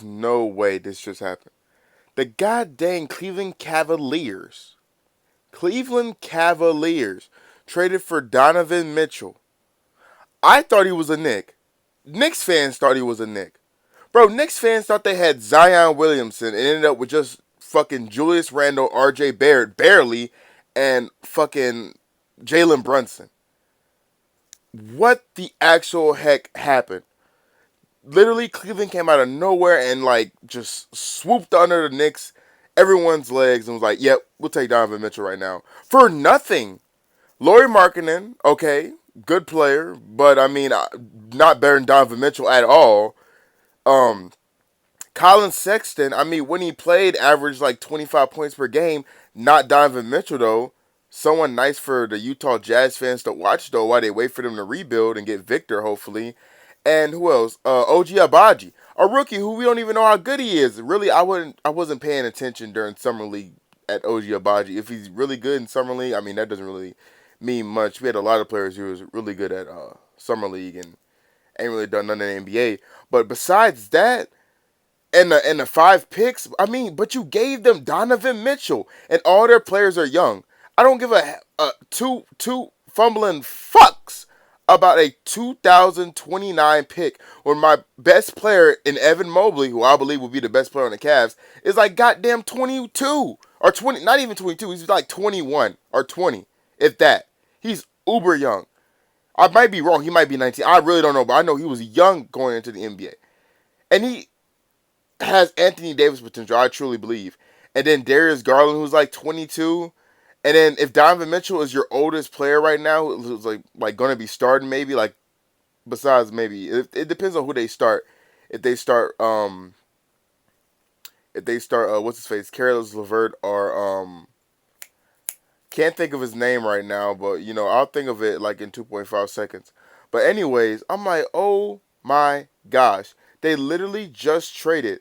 no way this just happened. The goddamn Cleveland Cavaliers traded for Donovan Mitchell. I thought he was a Knick. Knicks fans thought he was a Knick. Bro, Knicks fans thought they had Zion Williamson and ended up with just fucking Julius Randle, RJ Barrett, barely, and fucking Jalen Brunson. What the actual heck happened? Literally, Cleveland came out of nowhere and like just swooped under the Knicks, everyone's legs, and was like, "Yep, we'll take Donovan Mitchell right now for nothing." Lauri Markkanen, okay, good player, but I mean, not better than Donovan Mitchell at all. Um, Colin Sexton, I mean, when he played, averaged like 25 points per game. Not Donovan Mitchell though. Someone nice for the Utah Jazz fans to watch though, while they wait for them to rebuild and get Victor hopefully. And who else? OG Abaji, a rookie who we don't even know how good he is. Really, I wasn't paying attention during summer league at OG Abaji. If he's really good in summer league, I mean that doesn't really mean much. We had a lot of players who was really good at summer league and ain't really done none in the NBA. But besides that, and the five picks, I mean, but you gave them Donovan Mitchell, and all their players are young. I don't give a two fumbling fucks about a 2029 pick when my best player in Evan Mobley, who I believe will be the best player on the Cavs, is like goddamn 22 or 20, not even 22. He's like 21 or 20, if that. He's uber young. I might be wrong. He might be 19. I really don't know, but I know he was young going into the NBA. And he has Anthony Davis potential, I truly believe. And then Darius Garland, who's like 22. And then if Donovan Mitchell is your oldest player right now, who's like going to be starting maybe, like besides maybe, it depends on who they start. If they start what's his face, Caris LeVert or can't think of his name right now, but you know I'll think of it like in 2.5 seconds. But anyways, I'm like, oh my gosh, they literally just traded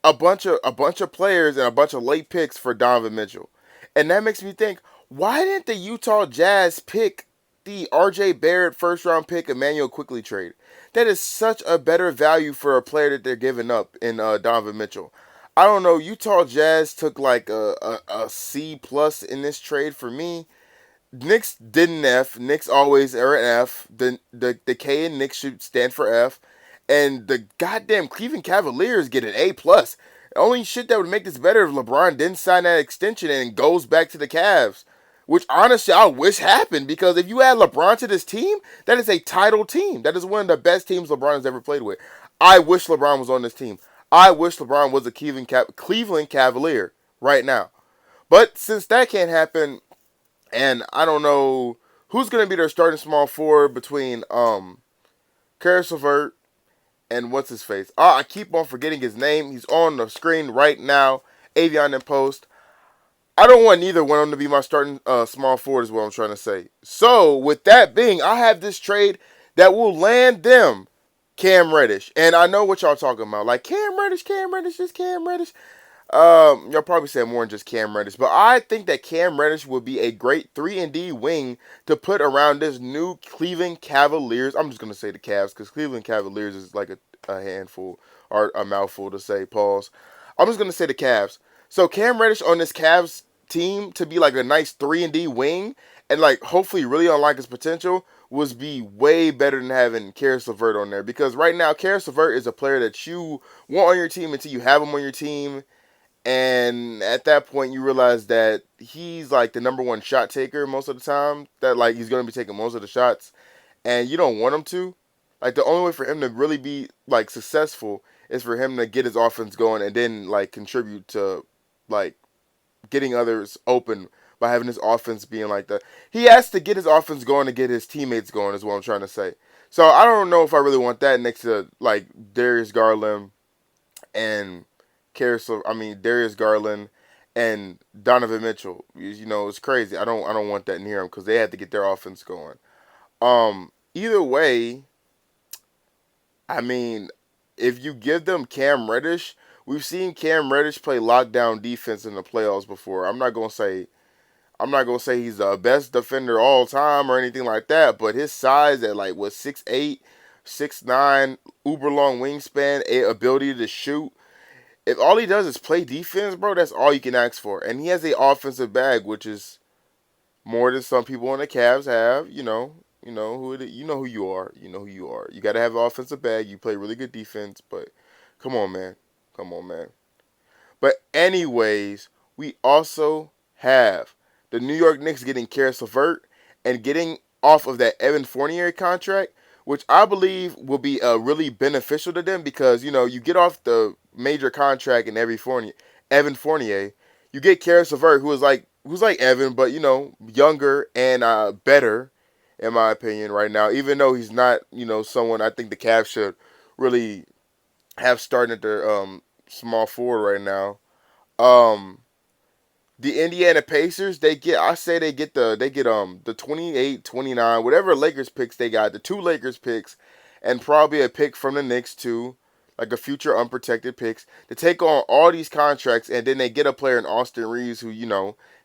a bunch of players and a bunch of late picks for Donovan Mitchell. And that makes me think, why didn't the Utah Jazz pick the RJ Barrett first round pick Emmanuel Quickly trade? That is such a better value for a player that they're giving up in Donovan Mitchell. I don't know. Utah Jazz took like a C plus in this trade for me. Knicks did an F. Knicks always are an F. The K in Knicks should stand for F. And the goddamn Cleveland Cavaliers get an A plus. The only shit that would make this better if LeBron didn't sign that extension and goes back to the Cavs. Which honestly I wish happened, because if you add LeBron to this team, that is a title team. That is one of the best teams LeBron has ever played with. I wish LeBron was on this team. I wish LeBron was a Cleveland Cavalier right now. But since that can't happen, and I don't know who's going to be their starting small forward between Caris LeVert and what's his face. Oh, I keep on forgetting his name. He's on the screen right now. Avion in post. I don't want neither one of them to be my starting small forward is what I'm trying to say. So, with that being, I have this trade that will land them Cam Reddish. And I know what y'all talking about. Like, Cam Reddish, just Cam Reddish. Y'all probably say more than just Cam Reddish. But I think that Cam Reddish would be a great 3-and-D wing to put around this new Cleveland Cavaliers. I'm just going to say the Cavs, because Cleveland Cavaliers is like a handful or a mouthful to say. Pause. I'm just going to say the Cavs. So Cam Reddish on this Cavs team to be like a nice 3-and-D wing and like hopefully really unlock his potential would be way better than having Caris LeVert on there, because right now Caris LeVert is a player that you want on your team until you have him on your team, and at that point you realize that he's like the number one shot taker most of the time, that like he's going to be taking most of the shots and you don't want him to. Like the only way for him to really be like successful is for him to get his offense going and then like contribute to like getting others open by having his offense being like that. He has to get his offense going to get his teammates going is what I'm trying to say. So I don't know if I really want that next to like Darius Garland and Darius Garland and Donovan Mitchell. You know, it's crazy. I don't want that near them because they had to get their offense going. Either way, I mean, if you give them Cam Reddish, we've seen Cam Reddish play lockdown defense in the playoffs before. I'm not gonna say he's the best defender all time or anything like that, but his size at like what 6'8", 6'9", uber long wingspan, a ability to shoot. If all he does is play defense, bro, that's all you can ask for. And he has a offensive bag, which is more than some people on the Cavs have. You know who you are. You know who you are. You got to have an offensive bag. You play really good defense, but come on, man. Come on, man. But anyways, we also have the New York Knicks getting Caris LeVert and getting off of that Evan Fournier contract, which I believe will be really beneficial to them because you get off the major contract in Evan Fournier, you get Caris LeVert who's like Evan, but younger and better in my opinion right now. Even though he's not someone I think the Cavs should really have starting at their small forward right now. Um, the Indiana Pacers, they get the 28, 29, whatever Lakers picks they got, the two Lakers picks, and probably a pick from the Knicks too, like a future unprotected picks to take on all these contracts, and then they get a player in Austin Reaves who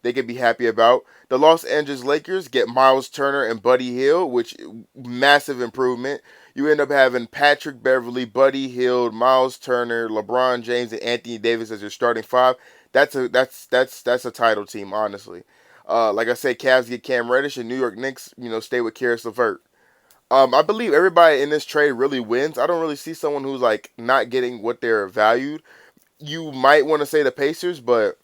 they could be happy about. The Los Angeles Lakers get Myles Turner and Buddy Hield, which massive improvement. You end up having Patrick Beverly, Buddy Hield, Myles Turner, LeBron James, and Anthony Davis as your starting five. That's a title team, honestly. Like I said, Cavs get Cam Reddish, and New York Knicks, stay with Caris LeVert. I believe everybody in this trade really wins. I don't really see someone who's like not getting what they're valued. You might want to say the Pacers, but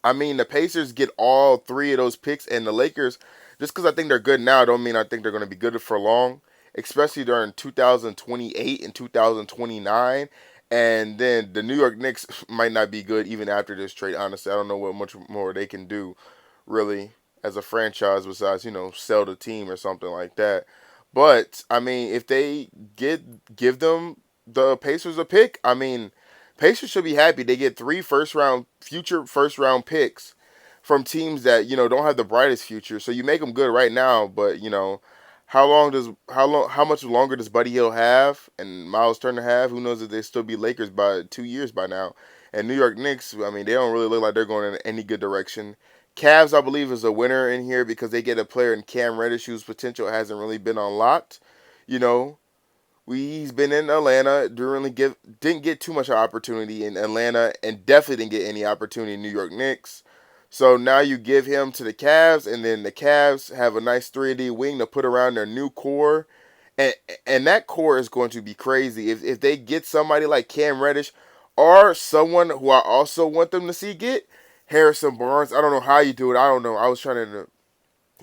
I mean the Pacers get all three of those picks, and the Lakers, just because I think they're good now, don't mean I think they're going to be good for long. Especially during 2028 and 2029, and then the New York Knicks might not be good even after this trade. Honestly, I don't know what much more they can do, really, as a franchise besides sell the team or something like that. But I mean, if they give them the Pacers a pick, I mean, Pacers should be happy. They get three future first round picks from teams that don't have the brightest future. So you make them good right now, but how much longer does Buddy Hill have and Myles Turner have? Who knows if they still be Lakers by 2 years by now? And New York Knicks, I mean, they don't really look like they're going in any good direction. Cavs, I believe, is a winner in here because they get a player in Cam Reddish whose potential hasn't really been unlocked. You know, he's been in Atlanta, didn't get too much opportunity in Atlanta, and definitely didn't get any opportunity in New York Knicks. So now you give him to the Cavs, and then the Cavs have a nice 3D wing to put around their new core, and that core is going to be crazy. If they get somebody like Cam Reddish, or someone who I also want them to see get Harrison Barnes. I don't know how you do it. I don't know. I was trying to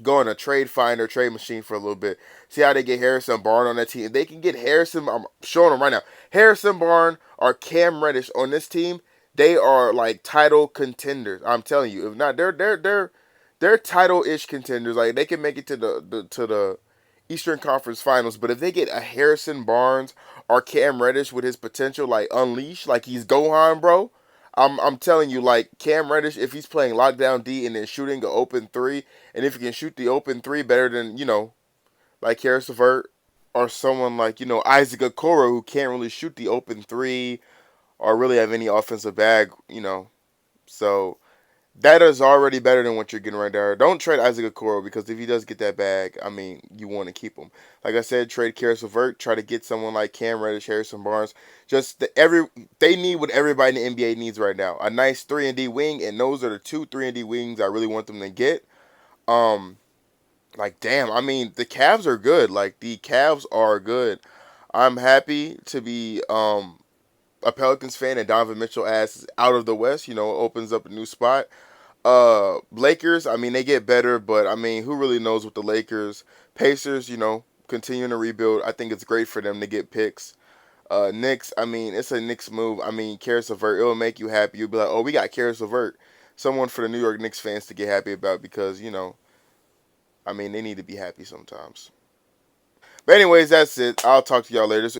go on a trade finder, trade machine for a little bit. See how they get Harrison Barnes on that team. If they can get Harrison, I'm showing them right now. Harrison Barnes or Cam Reddish on this team, they are like title contenders. I'm telling you. If not, they're title-ish contenders. Like they can make it to the Eastern Conference Finals. But if they get a Harrison Barnes or Cam Reddish with his potential like unleashed, like he's Gohan, bro. I'm telling you, like Cam Reddish, if he's playing lockdown D and then shooting an open three, and if he can shoot the open three better than like Caris LeVert or someone like Isaac Okoro who can't really shoot the open three or really have any offensive bag, so that is already better than what you're getting right there. Don't trade Isaac Okoro because if he does get that bag, I mean, you want to keep him. Like I said, trade Caris LeVert. Try to get someone like Cam Reddish, Harrison Barnes. They need what everybody in the NBA needs right now. A nice 3-and-D wing, and those are the two 3-and-D wings I really want them to get. Um, like damn, I mean, the Cavs are good. Like the Cavs are good. I'm happy to be a Pelicans fan and Donovan Mitchell ass out of the West. Opens up a new spot. Lakers, I mean, they get better, but I mean, who really knows with the Lakers? Pacers, continuing to rebuild. I think it's great for them to get picks. Knicks, I mean, it's a Knicks move. I mean, Caris LeVert, it'll make you happy. You'll be like, oh, we got Caris LeVert. Someone for the New York Knicks fans to get happy about because, I mean, they need to be happy sometimes. But anyways, that's it. I'll talk to y'all later.